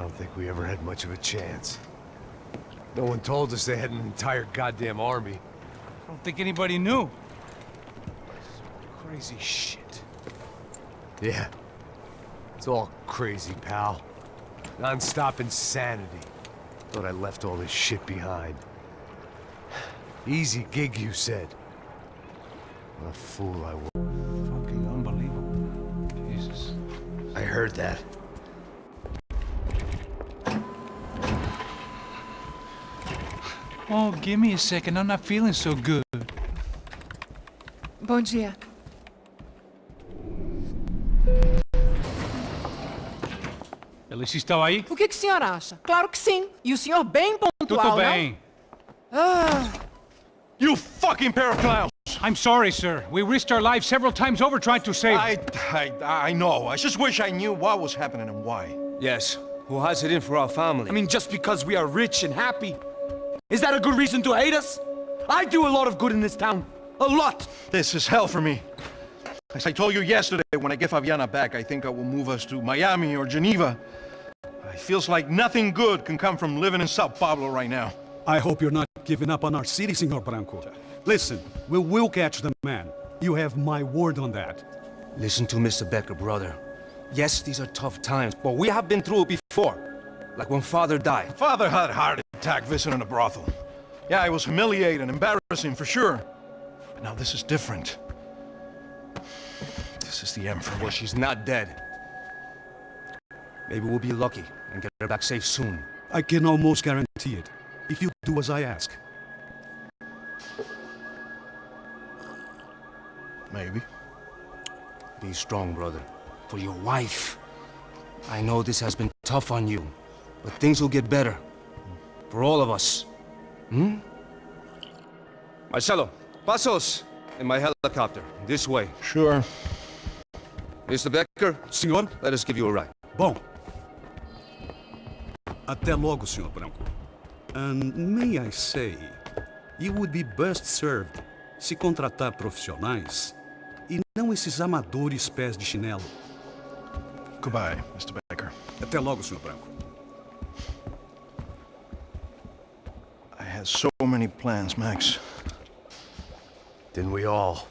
don't think we ever had much of a chance. No one told us they had an entire goddamn army. I don't think anybody knew. Crazy shit. Yeah. It's all crazy, pal. Non-stop insanity. Thought I left all this shit behind. Easy gig, you said. What a fool I was. Fucking unbelievable. Jesus. I heard that. Oh, give me a second. I'm not feeling so good. Bom dia. Alice estava aí? O que o senhor acha? Claro que sim. E o senhor bem pontual, Tudo bem. You fucking pair of clowns! I'm sorry, sir. We risked our lives several times over trying to save... I know. I just wish I knew what was happening and why. Yes, who has it in for our family? I mean, just because we are rich and happy, is that a good reason to hate us? I do a lot of good in this town. A lot! This is hell for me. As I told you yesterday, when I get Fabiana back, I think I will move us to Miami or Geneva. It feels like nothing good can come from living in Sao Paulo right now. I hope you're not giving up on our city, Senor Branco. Listen, we will catch the man. You have my word on that. Listen to Mr. Becker, brother. Yes, these are tough times, but we have been through it before. Like when Father died. Father had a heart attack visiting a brothel. Yeah, it was humiliating, embarrassing for sure. But now this is different. This is the end for me. Well, she's not dead. Maybe we'll be lucky and get her back safe soon. I can almost guarantee it, if you do as I ask. Maybe. Be strong, brother. For your wife. I know this has been tough on you, but things will get better. For all of us. Hmm? Marcelo, pasos in my helicopter. This way. Sure. Mr. Becker, Senhor? let us give you a ride. Bom. Até logo, Senhor Branco. And may I say, you would be best served se contratar profissionais e não esses amadores pés de chinelo. Goodbye, Mr. Becker. Até logo, Senhor Branco. I had so many plans, Max. Didn't we all?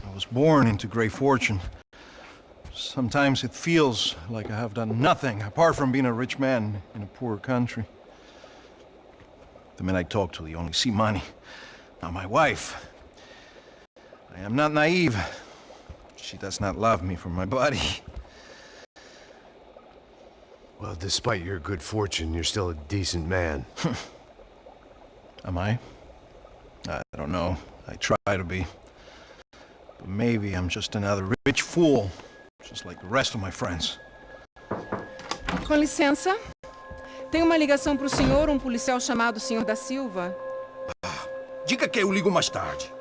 I was born into great fortune. Sometimes it feels like I have done nothing apart from being a rich man in a poor country. The men I talk to, they only see money. Now my wife, I am not naive. She does not love me for my body. Well, despite your good fortune, you're still a decent man. Am I? I don't know. I try to be. But maybe I'm just another rich fool. Just like the rest of my friends. Com licença. Tem uma ligação para o senhor, um policial chamado Senhor da Silva. Diga que eu ligo mais tarde.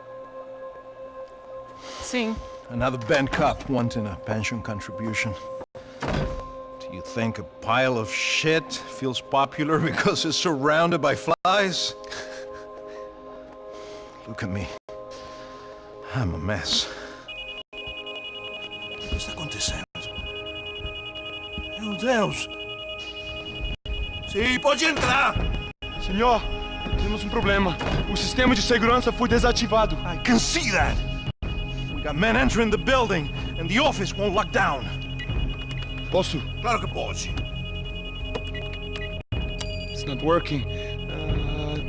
Sim. Another bent cop wanting a pension contribution. Do you think a pile of shit feels popular because it's surrounded by flies? Look at me. I'm a mess. O que está acontecendo? Meu Deus! Sim, pode entrar! Senhor, temos problema. O sistema de segurança foi desativado. I can see that! We got men entering the building, and the office won't lock down. Posso? Claro que pode. It's not working.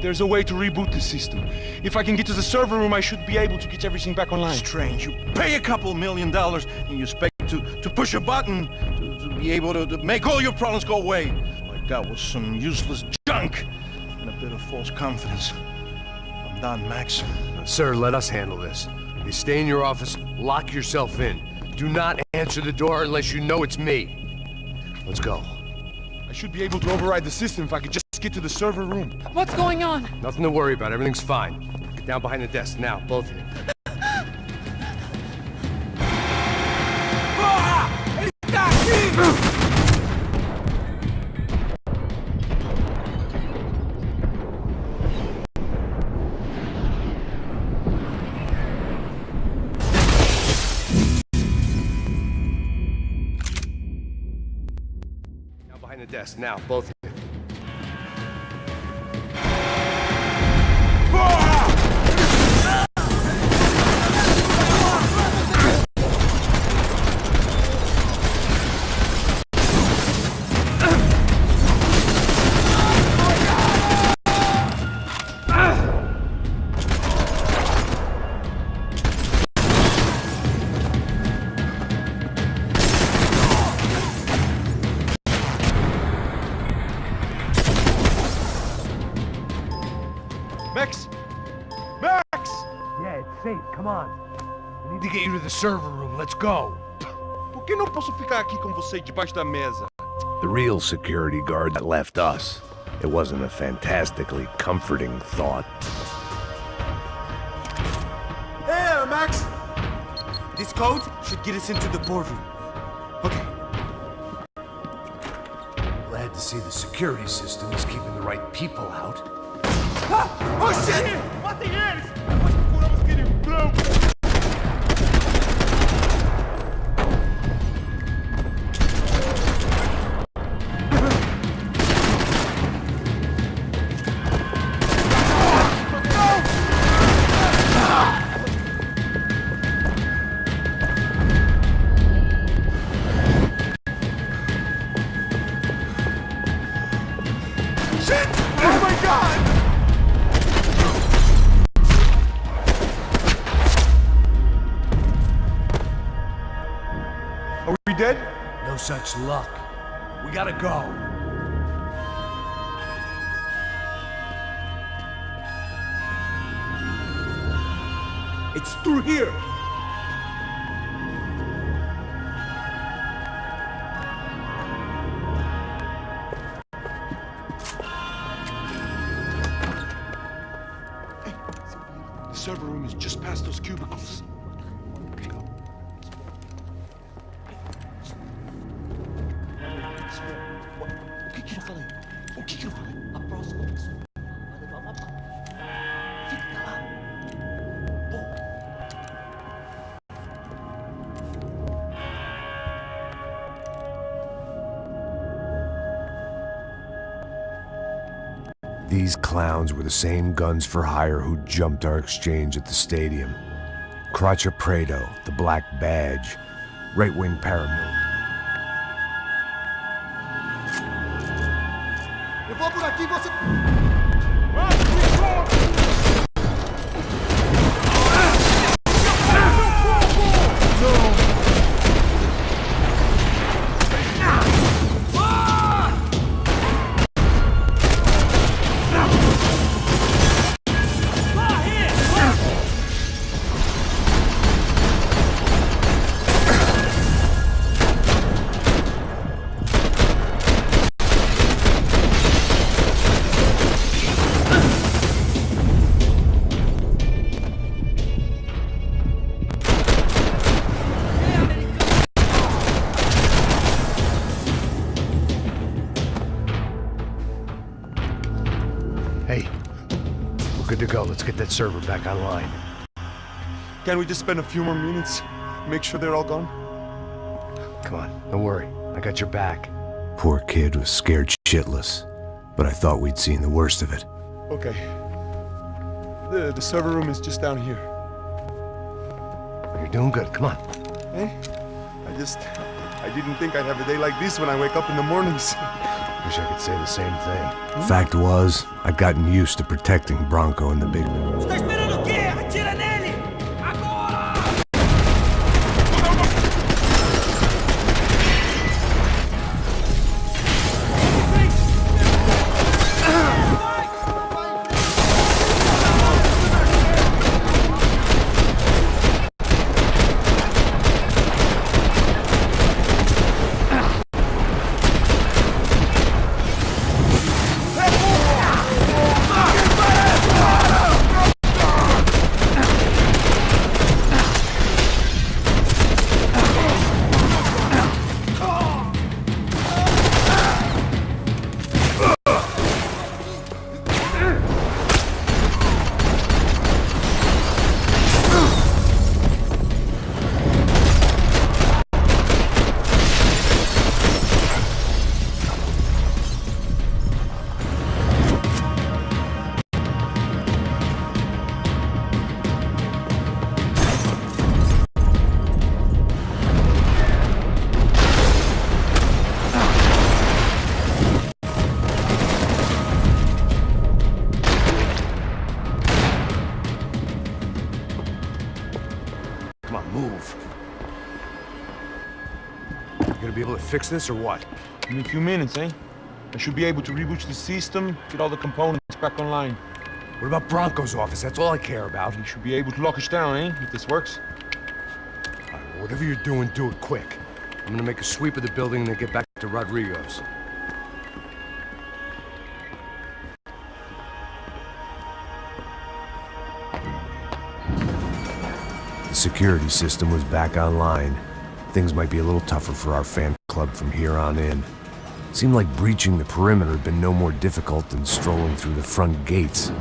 There's a way to reboot the system. If I can get to the server room, I should be able to get everything back online. Strange. You pay a couple $1 million, and you expect to push a button to be able to make all your problems go away. All I got was some useless junk and a bit of false confidence. I'm done, Max. Sir, let us handle this. You stay in your office, lock yourself in. Do not answer the door unless you know it's me. Let's go. I should be able to override the system if I could just get to the server room. What's going on? Nothing to worry about. Everything's fine. Get down behind the desk now, both of you. Ele está aqui! Behind the the desk, now, both of you. Max! Max! Yeah, it's safe, come on. We need to get you to the server room, let's go. Por que não posso ficar aqui com você debaixo da mesa? The real security guard that left us. It wasn't a fantastically comforting thought. Hey, Max! This code should get us into the boardroom. Okay. Glad to see the security system is keeping the right people out. Ah! Oh shit! Matem eles! Nós procuramos aquele branco! Shit! Oh my god! Are we dead? No such luck. We gotta go. It's through here! The server room is just past those cubicles. Let's go. O que eu falei? O que eu falei? A próxima pessoa vai levar uma bala. Fica calado. These clowns were the same guns for hire who jumped our exchange at the stadium. Crotcha Prado, the Black Badge, right-wing paramilitary. Eu vou por aqui, você... Hey, we're good to go. Let's get that server back online. Can't we just spend a few more minutes? Make sure they're all gone? Come on, don't worry. I got your back. Poor kid was scared shitless, but I thought we'd seen the worst of it. Okay. The server room is just down here. You're doing good. Come on. Eh? I didn't think I'd have a day like this when I wake up in the mornings. Wish I could say the same thing. Fact was, I'd gotten used to protecting Bronco in the big room. Tá esperando o quê? Atira nele! Agora! Come on, move. You gonna be able to fix this or what? In a few minutes, eh? I should be able to reboot the system, get all the components back online. What about Bronco's office? That's all I care about. You should be able to lock us down, eh? If this works. All right, well, whatever you're doing, do it quick. I'm gonna make a sweep of the building and then get back to Rodrigo's. The security system was back online. Things might be a little tougher for our fan club from here on in. Seemed like breaching the perimeter had been no more difficult than strolling through the front gates.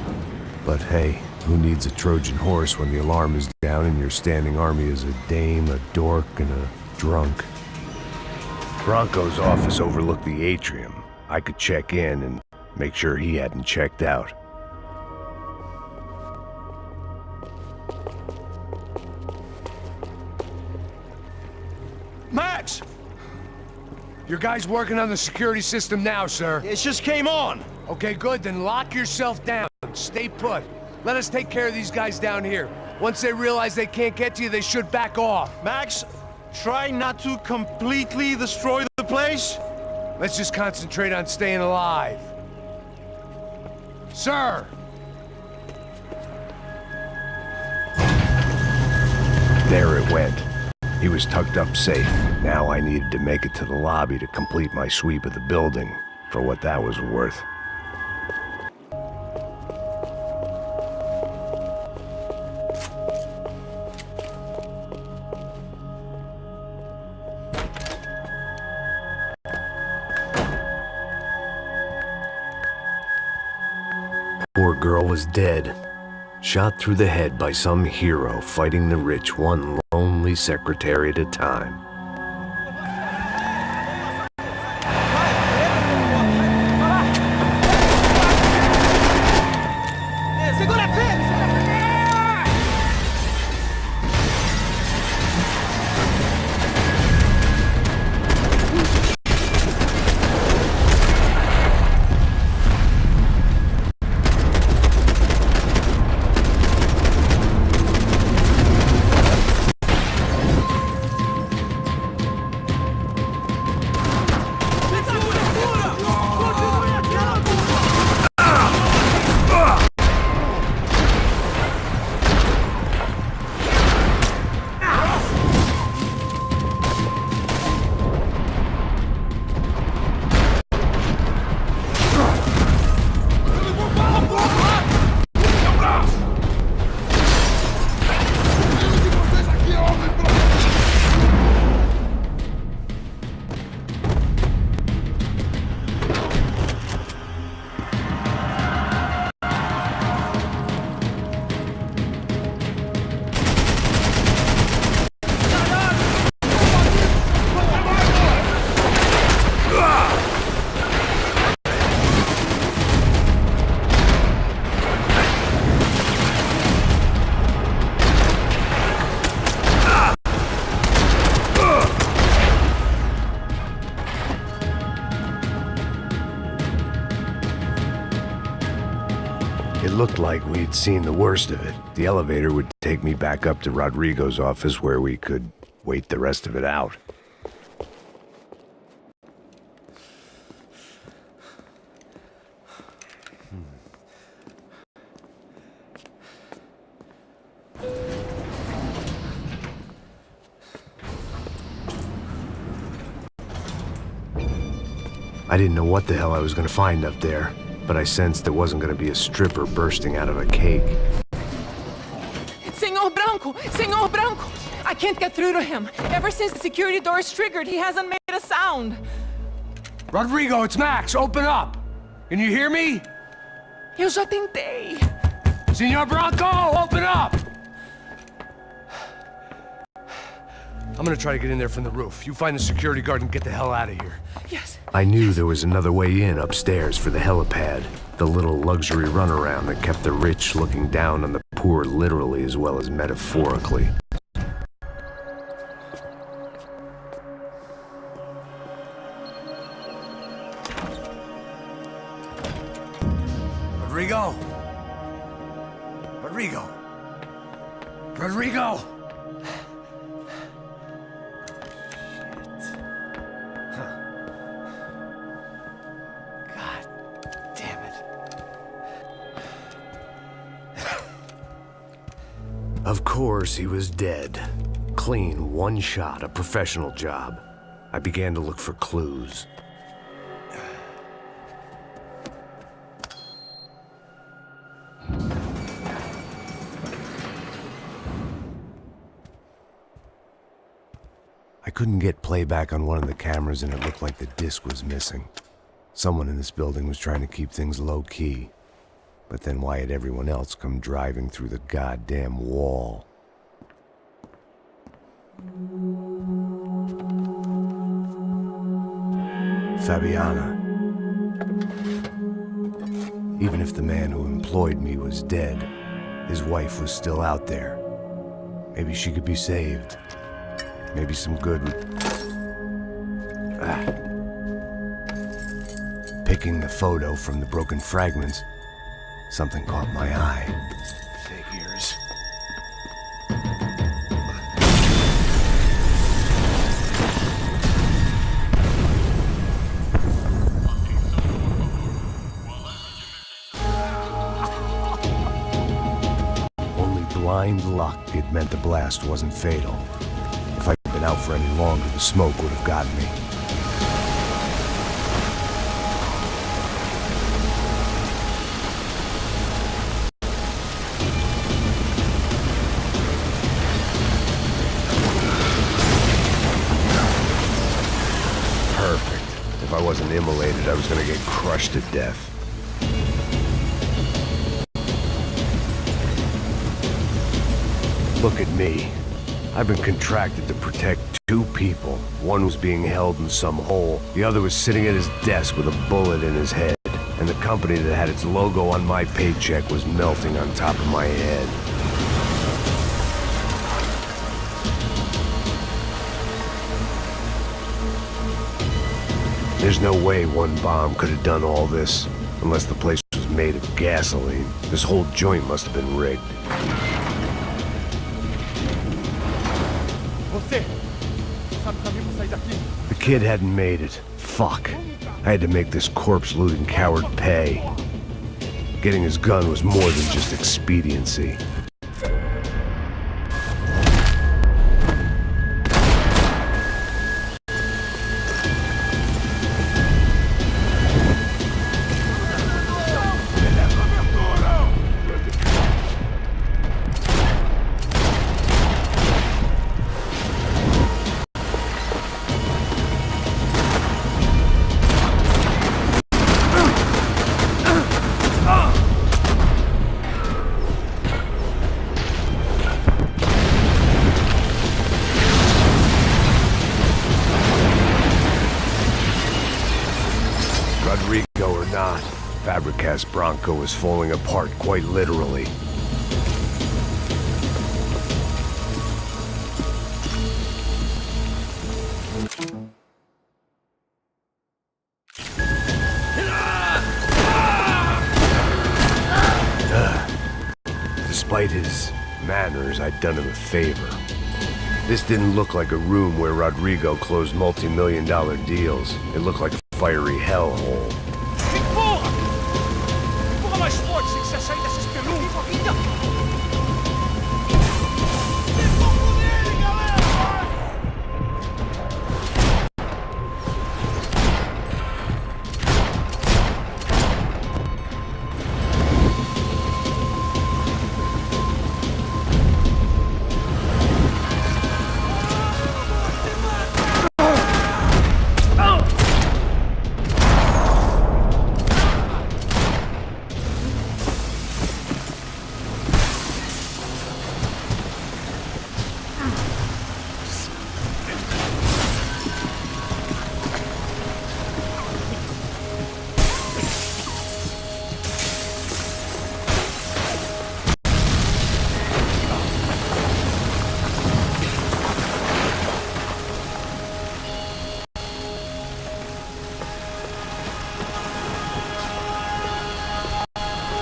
But hey, who needs a Trojan horse when the alarm is down and your standing army is a dame, a dork, and a drunk? Bronco's office overlooked the atrium. I could check in and make sure he hadn't checked out. Max! Your guy's working on the security system now, sir. It just came on! Okay, good, then lock yourself down. Stay put. Let us take care of these guys down here. Once they realize they can't get to you, they should back off. Max, try not to completely destroy the place. Let's just concentrate on staying alive. Sir! There it went. He was tucked up safe. Now I needed to make it to the lobby to complete my sweep of the building, for what that was worth. Poor girl was dead. Shot through the head by some hero fighting the rich one lonely secretary at a time. It looked like we'd seen the worst of it. The elevator would take me back up to Rodrigo's office where we could wait the rest of it out. I didn't know what the hell I was going to find up there, but I sensed it wasn't going to be a stripper bursting out of a cake. Senor Branco! Senor Branco! I can't get through to him. Ever since the security door is triggered, he hasn't made a sound. Rodrigo, it's Max. Open up. Can you hear me? Eu já tentei. Senor Branco, open up! I'm gonna try to get in there from the roof. You find the security guard and get the hell out of here. Yes. I knew there was another way in upstairs for the helipad, the little luxury runaround that kept the rich looking down on the poor literally as well as metaphorically. Rodrigo? Rodrigo? Rodrigo? course, he was dead. Clean, one shot, a professional job. I began to look for clues. I couldn't get playback on one of the cameras and it looked like the disc was missing. Someone in this building was trying to keep things low-key. But then why had everyone else come driving through the goddamn wall? Fabiana. Even if the man who employed me was dead, his wife was still out there. Maybe she could be saved. Maybe some good would... Picking the photo from the broken fragments, something caught my eye. Figures. Only blind luck it meant the blast wasn't fatal. If I'd been out for any longer, the smoke would have gotten me. Perfect. If I wasn't immolated, I was gonna get crushed to death. Look at me. I've been contracted to protect two people. One was being held in some hole. The other was sitting at his desk with a bullet in his head. And the company that had its logo on my paycheck was melting on top of my head. There's no way one bomb could have done all this, unless the place was made of gasoline. This whole joint must have been rigged. The kid hadn't made it. Fuck. I had to make this corpse-looting coward pay. Getting his gun was more than just expediency. Rodrigo or not, Fabricas Bronco is falling apart quite literally. Despite his manners, I'd done him a favor. This didn't look like a room where Rodrigo closed multi-million-dollar deals. It looked like a fiery hellhole.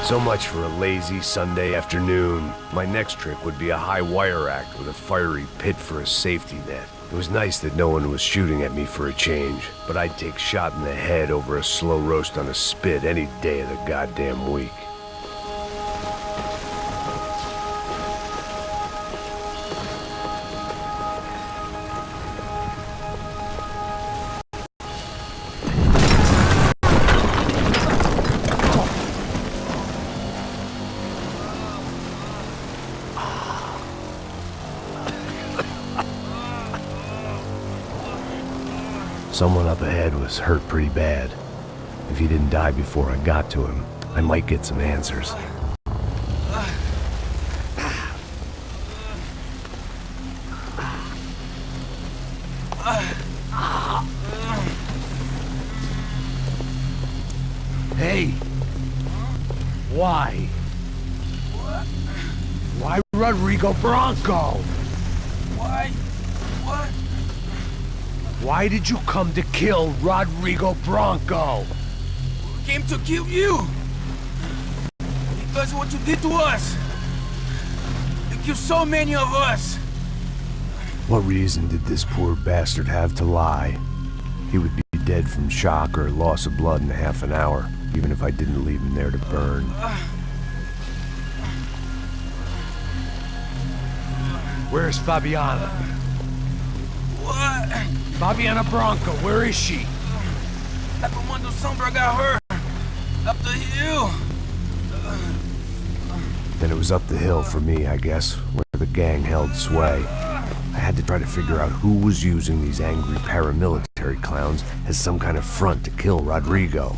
So much for a lazy Sunday afternoon. My next trick would be a high wire act with a fiery pit for a safety net. It was nice that no one was shooting at me for a change, but I'd take shot in the head over a slow roast on a spit any day of the goddamn week. Someone up ahead was hurt pretty bad. If he didn't die before I got to him, I might get some answers. Hey! Why? Why Rodrigo Bronco? Why? What? Why did you come to kill Rodrigo Bronco? We came to kill you! Because of what you did to us! You killed so many of us! What reason did this poor bastard have to lie? He would be dead from shock or loss of blood in half an hour, even if I didn't leave him there to burn. Where's Fabiana? What? Fabiana Bronco, where is she? That Comando Sombra got her! Up the hill! Then it was up the hill for me, I guess, where the gang held sway. I had to try to figure out who was using these angry paramilitary clowns as some kind of front to kill Rodrigo.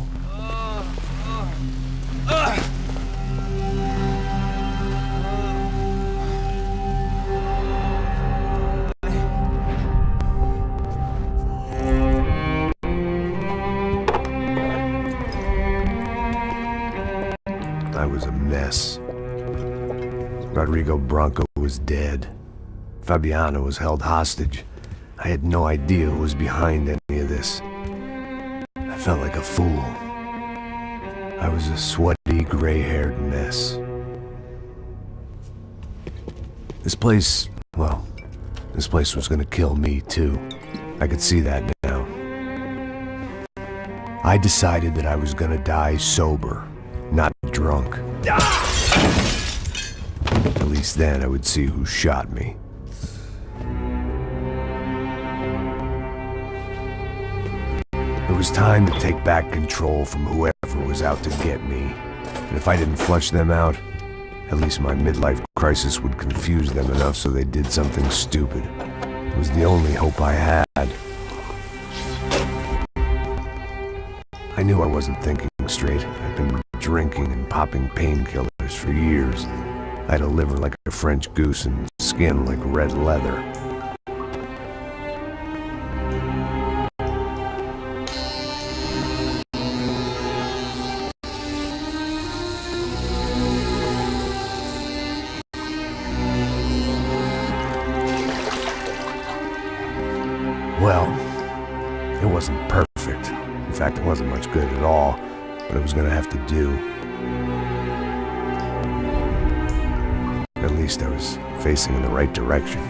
I was a mess. Rodrigo Bronco was dead. Fabiana was held hostage. I had no idea who was behind any of this. I felt like a fool. I was a sweaty, gray-haired mess. This place was gonna kill me too. I could see that now. I decided that I was gonna die sober, not drunk. At least then I would see who shot me. It was time to take back control from whoever was out to get me. And if I didn't flush them out, at least my midlife crisis would confuse them enough so they did something stupid. It was the only hope I had. I knew I wasn't thinking straight. I'd been drinking and popping painkillers for years. I had a liver like a French goose and skin like red leather. Well, it wasn't perfect. In fact, it wasn't much good at all, but it was gonna have to do. At least I was facing in the right direction.